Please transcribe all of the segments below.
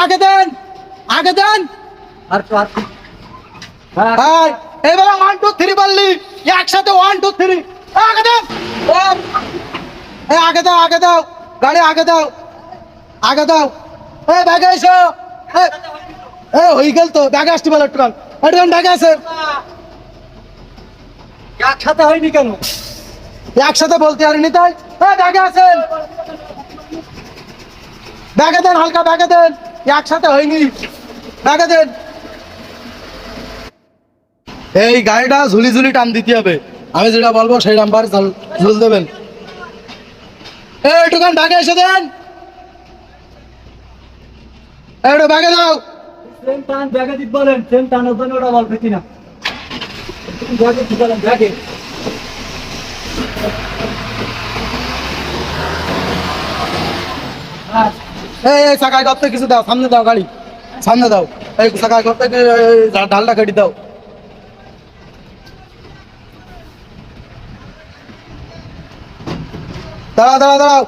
আগে দেন, আগে দেন। আর তো আর এবারে 1 2 3 বললি একসাথে 1 2 3 আগে দেন। আগে দাও, আগে দাও, গাড়ি আগে দাও, আগে দাও। ব্যাগে এসো। হয়ে গেল তো, ব্যাগে আসতে বলো একটু, ব্যাগে আছে। একসাথে হয়নি কেন? একসাথে বলতে পারিনি তাই। ব্যাগে আছেন, ব্যাগে দেন, হালকা ব্যাগে দেন। একসাথে হয়নি, ব্যাগে দেন। এই গাড়িটা ঝুলি ঝুলি টান দিতে হবে, আমি যেটা বলবো সেই নাম্বার ঝুল দেবেন। এইটুকান ব্যাগে এসে দেন, একটু ব্যাগে দাও। ট্রেন টান ব্যাগে দিতে বলেন, ট্রেন টানার জন্য ওটা বলবে কিনা ব্যাগে দিতে বলেন, ব্যাগে। এই চাকায় করতে কিছু দাও, সামনে দাও, গাড়ি সামনে দাও। এই চাকায় করতে ঢালটা কেটে দাও। দাঁড়াও দাঁড়াও দাঁড়াও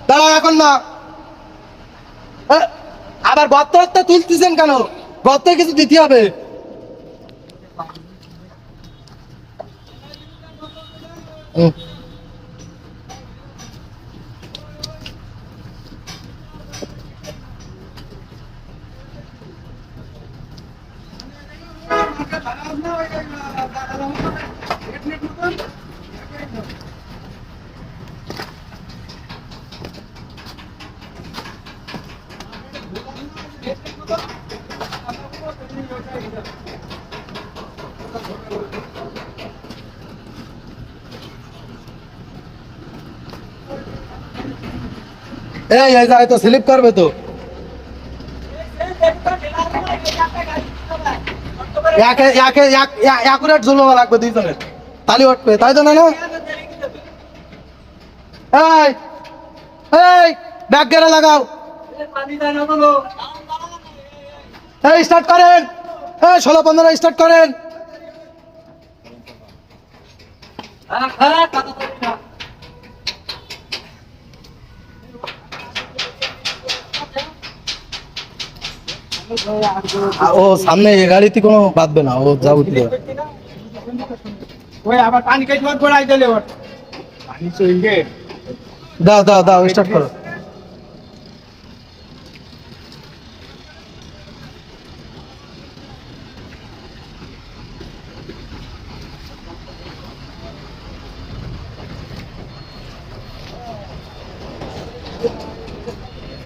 দাঁড়াও, এখন না। আবার গর্ত তুলতেছেন কেন? গর্তে কিছু দিতে হবে। এই যায় তো, স্লিপ করবে তো। একুরেট ঝুলবা লাগবে দুইজনের, তালি উঠবে, তাই তো না? এই এই ব্যাগ গেরা লাগাও। এই স্টার্ট করেন, 16 15 স্টার্ট করেন। ও সামনে এ গাড়িতে কোনো বাঁধবে না, ও যাবতীয়। ওই আবার পানি কেটে পড়াই দিলে ওর পানি চইবে। দাও দাও দাও, স্টার্ট করো।